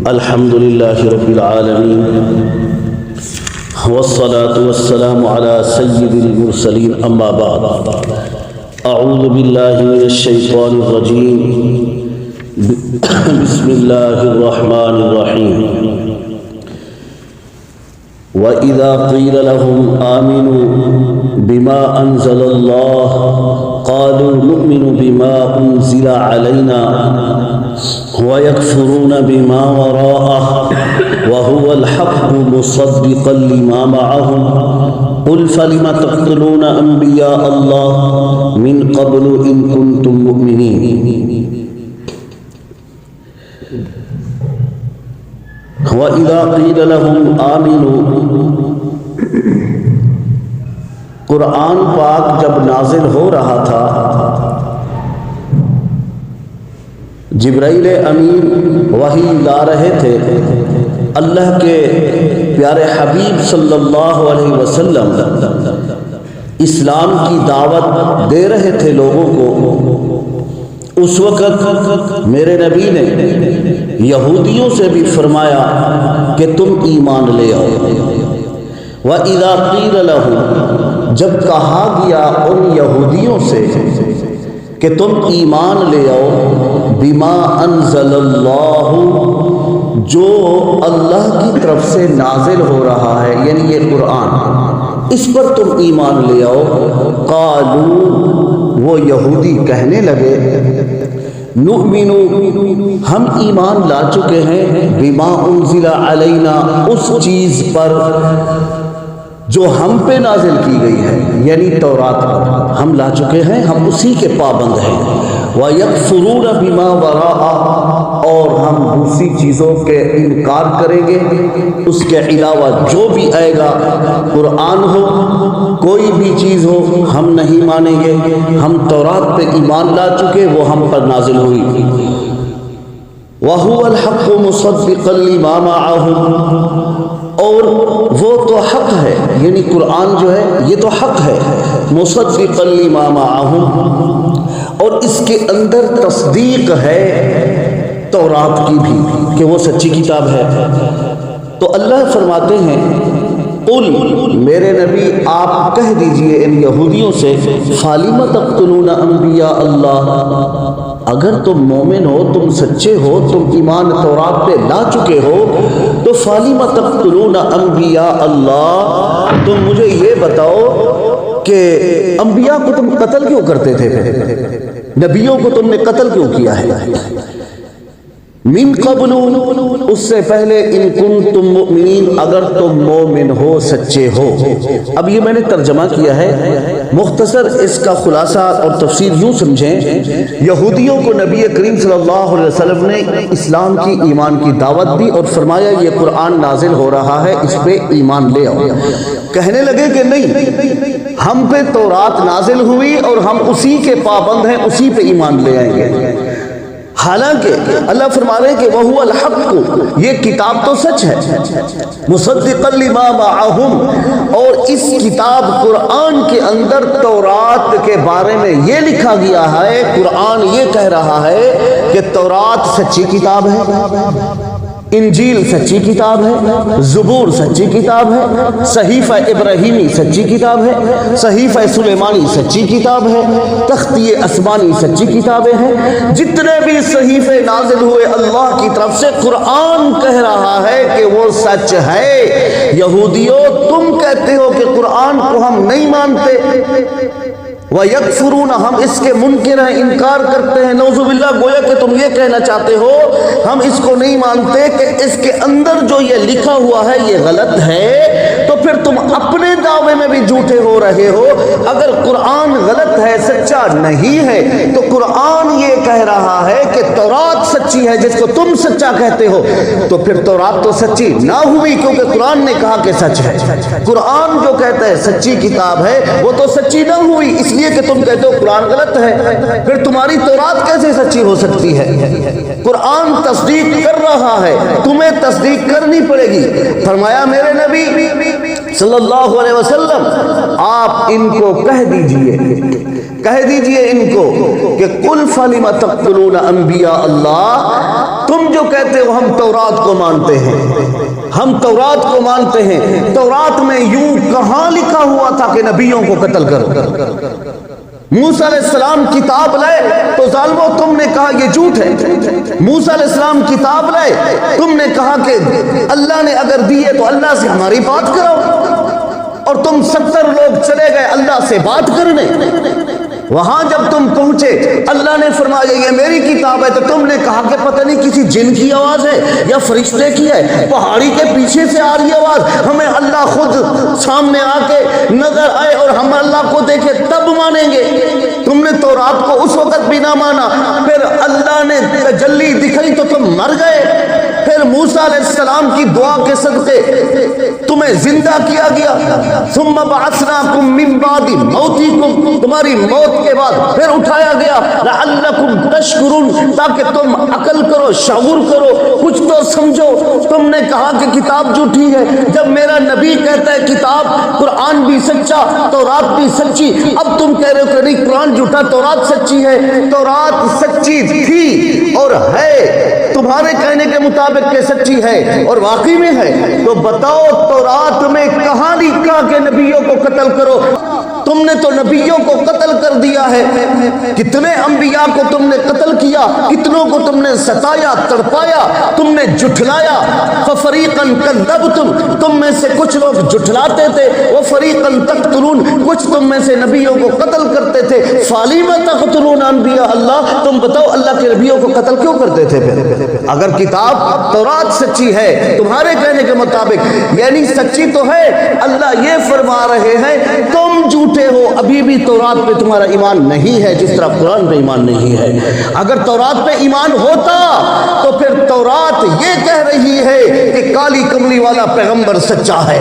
الحمد لله رب العالمين والصلاة والسلام على سيد المرسلين أما بعد أعوذ بالله من الشيطان الرجيم بسم الله الرحمن الرحيم وإذا قيل لهم آمنوا بما أنزل الله قالوا نؤمن بما أنزل علينا ويكفرون بما وراءه وهو الحق مصدقا لما معهم قل فلم تقتلون أنبياء الله من قبل إن كنتم مؤمنين وَإِذَا قِيلَ لَهُمْ آمِنُوا قرآن پاک جب نازل ہو رہا تھا جبرائیل امین وحی لا رہے تھے اللہ کے پیارے حبیب صلی اللہ علیہ وسلم اسلام کی دعوت دے رہے تھے لوگوں کو اس وقت میرے نبی نے یہودیوں سے بھی فرمایا کہ تم ایمان لے آؤ وَإِذَا قِيلَ لَهُمْ جب کہا گیا ان یہودیوں سے کہ تم ایمان لے آؤ بما انزل اللہ جو اللہ کی طرف سے نازل ہو رہا ہے یعنی یہ قرآن اس پر تم ایمان لے آؤ قالوا وہ یہودی کہنے لگے نؤمن ہم ایمان لا چکے ہیں بما انزل علینا اس چیز پر جو ہم پہ نازل کی گئی ہے یعنی تورات پر ہم لا چکے ہیں ہم اسی کے پابند ہیں وَيَكْفُرُونَ بِمَا وَرَاءَ اور ہم دوسری چیزوں کے انکار کریں گے اس کے علاوہ جو بھی آئے گا قرآن ہو کوئی بھی چیز ہو ہم نہیں مانیں گے ہم تورات پہ ایمان لا چکے وہ ہم پر نازل ہوئی وَهُوَ الْحَقُّ مُصَدِّقًا لِمَا مَعَهُمْ اور وہ تو حق ہے یعنی قرآن جو ہے یہ تو حق ہے مصدقا لما معہم اور اس کے اندر تصدیق ہے تورات کی بھی کہ وہ سچی کتاب ہے تو اللہ فرماتے ہیں قل میرے نبی آپ کہہ دیجئے ان یہودیوں سے فَلِمَ تَقْتُلُونَ أَنْبِيَاءَ اللَّهِ اگر تم مومن ہو تم سچے ہو تم ایمان تورات پہ لا چکے ہو تو فَلِمَ تَقْتُلُونَ أَنْبِيَاءَ اللَّهِ تم مجھے یہ بتاؤ کہ انبیاء کو تم قتل کیوں کرتے تھے نبیوں کو تم نے قتل کیوں کیا ہے من قبل اس سے پہلے ان کنتم مؤمنین اگر تم مومن ہو سچے ہو اب یہ میں نے ترجمہ کیا ہے مختصر اس کا خلاصہ اور تفسیر یوں سمجھیں یہودیوں کو نبی کریم صلی اللہ علیہ وسلم نے اسلام کی ایمان کی دعوت دی اور فرمایا یہ قرآن نازل ہو رہا ہے اس پہ ایمان لے آؤ کہنے لگے کہ نہیں ہم پہ تورات نازل ہوئی اور ہم اسی کے پابند ہیں اسی پہ ایمان لے آئیں گے حالانکہ اللہ فرما رہے ہیں کہ وَهُوَ الْحَقُّ یہ کتاب تو سچ ہے مُصَدِّقًا لِمَا مَعَهُمْ اور اس کتاب قرآن کے اندر تورات کے بارے میں یہ لکھا گیا ہے قرآن یہ کہہ رہا ہے کہ تورات سچی کتاب ہے انجیل سچی کتاب ہے زبور سچی کتاب ہے صحیفہ ابراہیمی سچی کتاب ہے صحیفہ سلیمانی سچی کتاب ہے تختی اسمانی سچی کتابیں ہیں جتنے بھی صحیفے نازل ہوئے اللہ کی طرف سے قرآن کہہ رہا ہے کہ وہ سچ ہے یہودیوں تم کہتے ہو کہ قرآن کو ہم نہیں مانتے وَيَكْفُرُونَ ہم اس کے منکر ہیں انکار کرتے ہیں نعوذ باللہ گویا کہ تم یہ کہنا چاہتے ہو ہم اس کو نہیں مانتے کہ اس کے اندر جو یہ لکھا ہوا ہے یہ غلط ہے تو پھر تم اپنے دعوے میں بھی جھوٹے ہو رہے ہو اگر قرآن غلط ہے سچا نہیں ہے تو قرآن یہ کہہ رہا ہے کہ تورات سچی ہے جس کو تم سچا کہتے ہو تو پھر تورات تو سچی نہ ہوئی کیونکہ قرآن نے کہا کہ سچ ہے قرآن جو کہتا ہے سچی کتاب ہے وہ تو سچی نہ ہوئی اس لیے کہ تم کہتے ہو قرآن غلط ہے پھر تمہاری تورات کیسے سچی ہو سکتی ہے قرآن تصدیق کر رہا ہے تمہیں تصدیق کرنی پڑے گی فرمایا میرے نبی صلی اللہ علیہ وسلم آپ ان کو کہہ دیجئے ان کو کہ قل فلم تقتلون انبیاء اللہ تم جو کہتے ہو ہم تورات کو مانتے ہیں، ہم تورات کو مانتے ہیں، تورات میں یوں کہاں لکھا ہوا تھا کہ نبیوں کو قتل کرو؟ موسیٰ علیہ السلام کتاب لائے تو ظالمو تم نے کہا یہ جھوٹ ہے۔ موسیٰ علیہ السلام کتاب لائے، تم نے کہا کہ اللہ نے اگر دی ہے تو اللہ سے ہماری بات کرو، اور تم 70 لوگ چلے گئے اللہ سے بات کرنے۔ وہاں جب تم پہنچے اللہ نے فرمایا یہ میری کتاب ہے، تو تم نے کہا کہ پتہ نہیں کسی جن کی آواز ہے یا فرشتے کی ہے، پہاڑی کے پیچھے سے آ رہی آواز، ہمیں اللہ خود سامنے آ کے نظر آئے اور ہم اللہ کو دیکھے تب مانیں گے۔ تم نے تورات کو اس وقت بھی نہ مانا، پھر اللہ نے تجلی دکھائی تو تم مر گئے، پھر موسیٰ علیہ السلام کی دعا کے صدقے تمہیں زندہ کیا گیا۔ ثم بعثناکم من بعد موتکم، تمہاری موت کے بعد پھر اٹھایا گیا، لعلکم تشکرون، تاکہ تم عقل کرو، شعور کرو، کچھ تو سمجھو۔ تم نے کہا کہ کتاب جھوٹی ہے، جب میرا نبی کہتا ہے کتاب قرآن بھی سچا تورات بھی سچی، اب تم کہہ رہے ہو کہ نہیں قرآن جھوٹا تورات سچی ہے۔ تورات سچی تھی اور ہے، تمہارے کہنے کے مطابق کہ سچی ہے اور واقعی میں ہے، تو بتاؤ تورات میں کہاں لکھا کہ نبیوں کو قتل کرو؟ تم نے تو نبیوں کو قتل کر دیا ہے، کتنے انبیاء کو تم نے قتل کیا، کتنوں کو تم نے ستایا، تڑپایا، تم نے جھٹلایا۔ فَفَرِيقًا كَذَّبْتُمْ، تم میں سے کچھ لوگ جھٹلاتے تھے، وَفَرِيقًا تَقْتُلُونَ، کچھ تم میں سے نبیوں کو قتل کرتے تھے۔ فَلِمَ تَقْتُلُونَ أَنْبِيَاءَ اللَّهِ، تم بتاؤ اللہ کے نبیوں کو قتل کیوں کرتے تھے؟ پھر اگر کتاب تورات سچی ہے تمہارے کہنے کے مطابق، یعنی سچی تو ہے، اللہ یہ فرما رہے ہیں تم جھوٹے ہو، ابھی بھی تورات پہ تمہارا ایمان نہیں ہے جس طرح قرآن پہ ایمان نہیں ہے۔ اگر تورات پہ ایمان ہوتا تو پھر تورات یہ کہہ رہی ہے کہ کالی کملی والا پیغمبر سچا ہے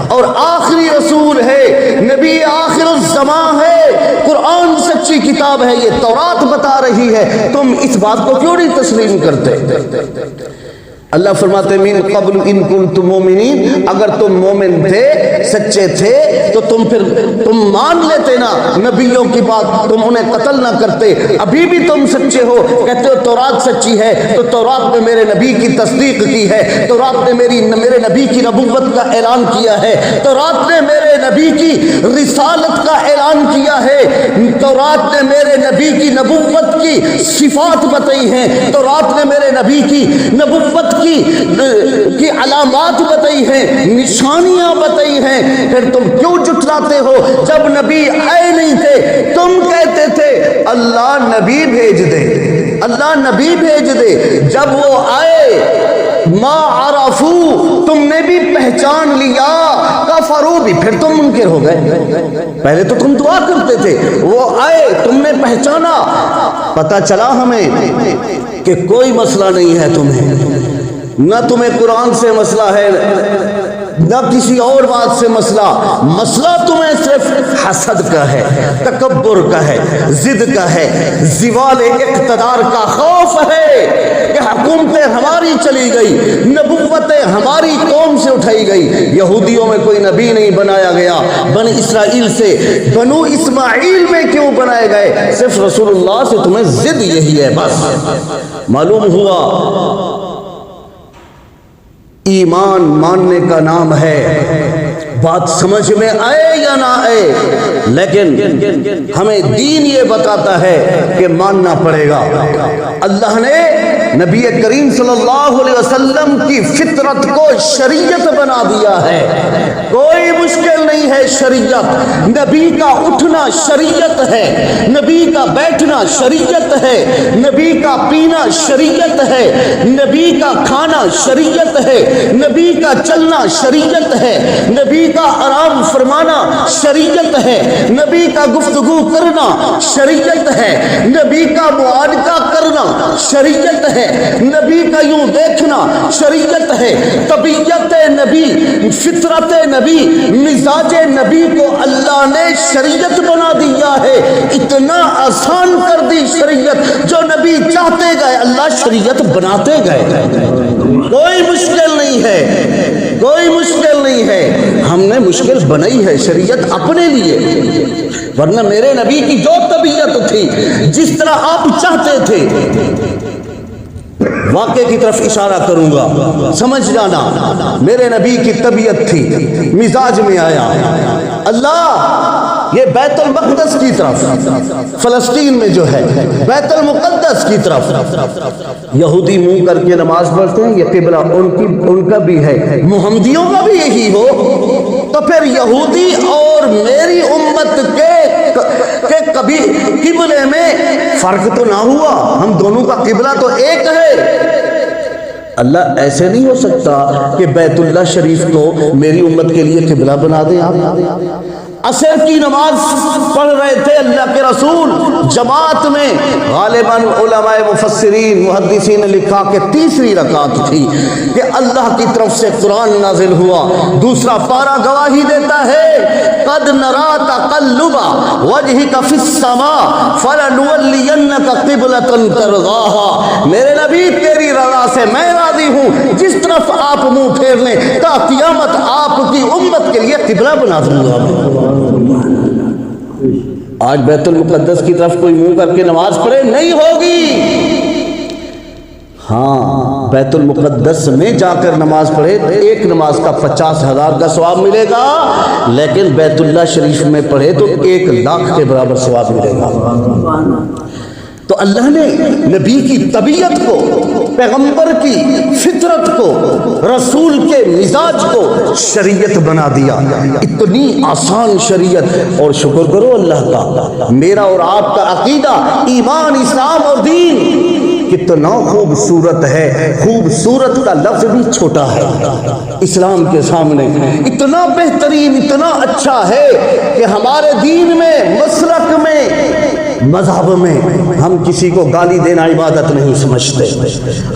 اور آخری رسول ہے، نبی آخر الزمان ہے، قرآن سچی کتاب ہے، یہ تورات بتا رہی ہے۔ تم اس بات کو کیوں نہیں تسلیم کرتے؟ اللہ فرماتے ہیں من قبل ان کنتم مومنین، اگر تم مومن تھے، سچے تھے، تو تم مان لیتے نا نبیوں کی بات، تم انہیں قتل نہ کرتے۔ ابھی بھی تم سچے ہو، کہتے ہو تورات سچی ہے، تو تورات نے میرے نبی کی تصدیق کی ہے، تورات نے میرے نبی کی نبوت کا اعلان کیا ہے، تورات نے میرے نبی کی رسالت کا اعلان کیا ہے، تورات نے میرے نبی کی نبوت کی صفات بتائی ہیں، تورات نے میرے نبی کی نبوت کی علامات بتائی ہیں، نشانیاں بتائی ہیں، پھر تم کیوں جھٹلاتے ہو؟ جب نبی آئے نہیں تھے تم کہتے تھے اللہ نبی بھیج دے، اللہ نبی بھیج دے، جب وہ آئے ما عرفو، تم نے بھی پہچان لیا، کفرو بھی، پھر تم منکر ہو گئے۔ پہلے تو تم دعا کرتے تھے، وہ آئے تم نے پہچانا، پتہ چلا ہمیں کہ کوئی مسئلہ نہیں ہے تمہیں، نہ تمہیں قرآن سے مسئلہ ہے نہ کسی اور بات سے مسئلہ تمہیں صرف حسد کا ہے، تکبر کا ہے، ضد کا ہے، زوال اقتدار کا خوف ہے کہ حکومتیں ہماری چلی گئی، نبوتیں ہماری قوم سے اٹھائی گئی۔ یہودیوں میں کوئی نبی نہیں بنایا گیا، بنی اسرائیل سے بنو اسماعیل میں کیوں بنائے گئے؟ صرف رسول اللہ سے تمہیں ضد یہی ہے بس۔ معلوم ہوا ایمان ماننے کا نام ہے، بات سمجھ میں آئے یا نہ آئے، لیکن ہمیں دین یہ بتاتا ہے کہ ماننا پڑے گا۔ اللہ نے نبی کریم صلی اللہ علیہ وسلم کی فطرت کو شریعت بنا دیا ہے، کوئی مشکل نہیں ہے شریعت، نبی کا اٹھنا شریعت ہے، نبی کا بیٹھنا شریعت ہے، نبی کا پینا شریعت ہے، نبی کا کھانا شریعت ہے، نبی کا چلنا شریعت ہے، نبی کا آرام فرمانا شریعت ہے، نبی کا گفتگو کرنا شریعت ہے، نبی کا معانقہ کرنا شریعت ہے، نبی کا یوں دیکھنا شریعت ہے۔ طبیعت نبی، فطرت نبی، مزاج نبی کو اللہ نے شریعت بنا دیا ہے، اتنا آسان کر دی شریعت، جو نبی چاہتے گئے اللہ شریعت بناتے گئے، کوئی مشکل نہیں ہے، کوئی مشکل نہیں ہے۔ ہم نے مشکل بنائی ہے شریعت اپنے لیے، ورنہ میرے نبی کی جو طبیعت تھی، جس طرح آپ چاہتے تھے واقعے کی طرف اشارہ کروں گا، سمجھ جانا۔ میرے نبی کی طبیعت تھی، مزاج میں آیا اللہ یہ بیت المقدس کی طرف، فلسطین میں جو ہے بیت المقدس کی طرف یہودی منہ کر کے نماز پڑھتے ہیں، یہ قبلہ ان کا بھی ہے، محمدیوں کا بھی یہی ہو، تو پھر یہودی اور میری امت کے کبھی قبلے میں فرق تو نہ ہوا، ہم دونوں کا قبلہ تو ایک ہے۔ اللہ ایسے نہیں ہو سکتا کہ بیت اللہ شریف کو میری امت کے لیے قبلہ بنا دیں آپ۔ عصر کی نماز پڑھ رہے تھے اللہ کے رسول جماعت میں، غالباً علماء مفسرین محدثین نے لکھا کہ تیسری رکعت تھی کہ اللہ کی طرف سے قرآن نازل ہوا، دوسرا پارہ گواہی دیتا ہے قد نرا تقلب وجهك في السماء فلنولينك قبلة ترضاها، میرے نبی تیری رضا سے میں راضی ہوں، جس طرف آپ منہ پھیر لیں تا قیامت آپ کی امت کے لیے قبلہ بنا دوں گا۔ آج بیت المقدس کی طرف کوئی منہ کر کے نماز پڑھے نہیں ہوگی۔ ہاں بیت المقدس میں جا کر نماز پڑھے تو ایک نماز کا 50,000 کا ثواب ملے گا، لیکن بیت اللہ شریف میں پڑھے تو 1,00,000 کے برابر ثواب ملے گا۔ تو اللہ نے نبی کی طبیعت کو، پیغمبر کی فطرت کو، رسول کے مزاج کو شریعت بنا دیا، اتنی آسان شریعت۔ اور شکر کرو اللہ کا، میرا اور آپ کا عقیدہ، ایمان، اسلام اور دین کتنا خوبصورت ہے، خوبصورت کا لفظ بھی چھوٹا ہے اسلام کے سامنے، اتنا بہترین، اتنا اچھا ہے کہ ہمارے دین میں، مسلک میں، مذہب میں ہم کسی کو گالی دینا عبادت نہیں سمجھتے۔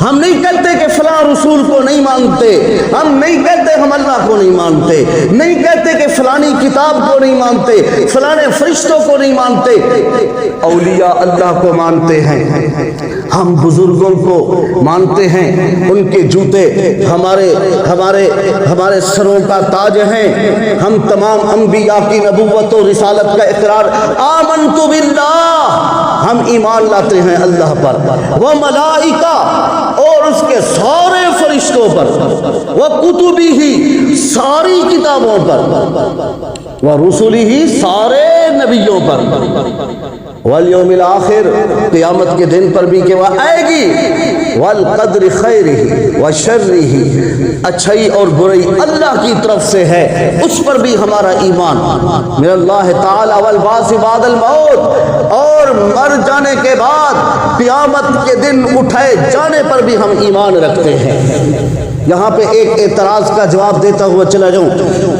ہم نہیں کہتے کہ فلاں رسول کو نہیں مانتے، ہم نہیں کہتے ہم اللہ کو نہیں مانتے، نہیں کہتے کہ فلانی کتاب کو نہیں مانتے، فلانے فرشتوں کو نہیں مانتے، اولیاء اللہ کو مانتے ہیں، ہم بزرگوں کو مانتے ہیں، ان کے جوتے ہمارے سروں کا تاج ہیں، ہم تمام انبیاء کی نبوت و رسالت کا اقرار، آمنت باللہ، ہم ایمان لاتے ہیں اللہ پر، وہ ملائکہ اور اس کے سارے فرشتوں پر، وہ کتبی ہی ساری کتابوں پر، وہ رسولی ہی سارے نبیوں پر، والیوم الآخر قیامت کے دن پر بھی کہ وہ آئے گی، والقدر خیرہ وشرہ، اچھائی اور برائی اللہ کی طرف سے ہے، اس پر بھی ہمارا ایمان، من اللہ تعالی والبعث بعد الموت، اور مر جانے کے بعد قیامت کے دن اٹھائے جانے پر بھی ہم ایمان رکھتے ہیں۔ یہاں پہ ایک اعتراض کا جواب دیتا ہوا چلا جاؤں،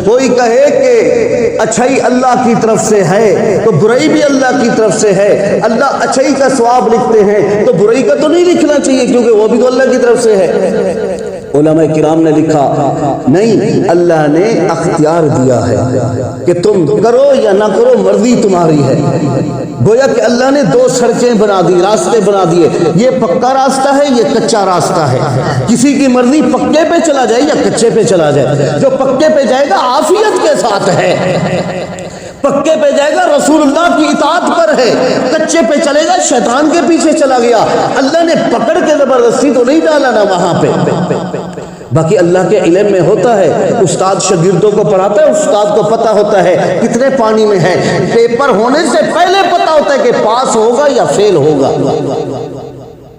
کوئی کہے کہ اچھائی اللہ کی طرف سے ہے تو برائی بھی اللہ کی طرف سے ہے، اللہ اچھائی کا ثواب لکھتے ہیں تو برائی کا تو نہیں لکھنا چاہیے کیونکہ وہ بھی تو اللہ کی طرف سے ہے۔ علماء کرام نے لکھا نہیں، اللہ نے اختیار دیا ہے کہ تم کرو یا نہ کرو، مرضی تمہاری ہے۔ گویا کہ اللہ نے دو سڑکیں بنا دی، راستے بنا دیے، یہ پکا راستہ ہے، یہ کچا راستہ ہے، کسی کی مرضی پکے پہ چلا جائے یا کچے پہ چلا جائے، جو پکے پہ جائے گا عافیت کے ساتھ ہے، پکے پہ جائے گا رسول اللہ کی اطاعت پر ہے، کچے پہ چلے گا شیطان کے پیچھے چلا گیا، اللہ نے پکڑ کے زبردستی تو نہیں ڈالا نا وہاں پہ۔ باقی اللہ کے علم میں ہوتا ہے، استاد شاگردوں کو پڑھاتا ہے، استاد کو پتہ ہوتا ہے کتنے پانی میں ہے، پیپر ہونے سے پہلے پتہ ہوتا ہے کہ پاس ہوگا یا فیل ہوگا،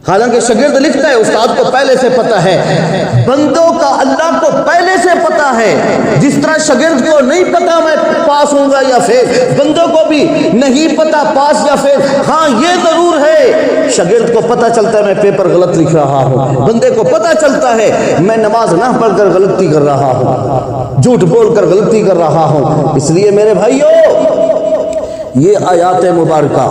حالانکہ شاگرد لکھتا ہے، استاد کو پہلے سے پتہ ہے، بندوں کا اللہ کو پہلے سے پتہ ہے، جس طرح شاگرد کو نہیں پتہ میں پاس ہوں گا یا فیل، بندوں کو بھی نہیں پتہ پاس یا فیل۔ ہاں یہ ضرور ہے، شاگرد کو پتہ چلتا ہے میں پیپر غلط لکھ رہا ہوں، بندے کو پتہ چلتا ہے میں نماز نہ پڑھ کر غلطی کر رہا ہوں، جھوٹ بول کر غلطی کر رہا ہوں۔ اس لیے میرے بھائیوں، یہ آیات مبارکہ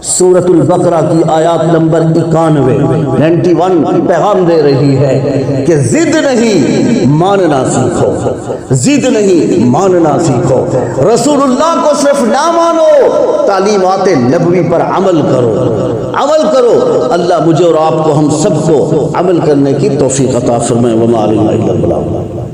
سورۃ البقرہ کی آیات نمبر 91 پیغام دے رہی ہے کہ ضد نہیں، ماننا سیکھو، ضد نہیں، ماننا سیکھو، رسول اللہ کو صرف نہ مانو، تعلیمات نبوی پر عمل کرو، عمل کرو۔ اللہ مجھے اور آپ کو، ہم سب کو عمل کرنے کی توفیق عطا فرمائے۔ وما علینا الا البلاغ۔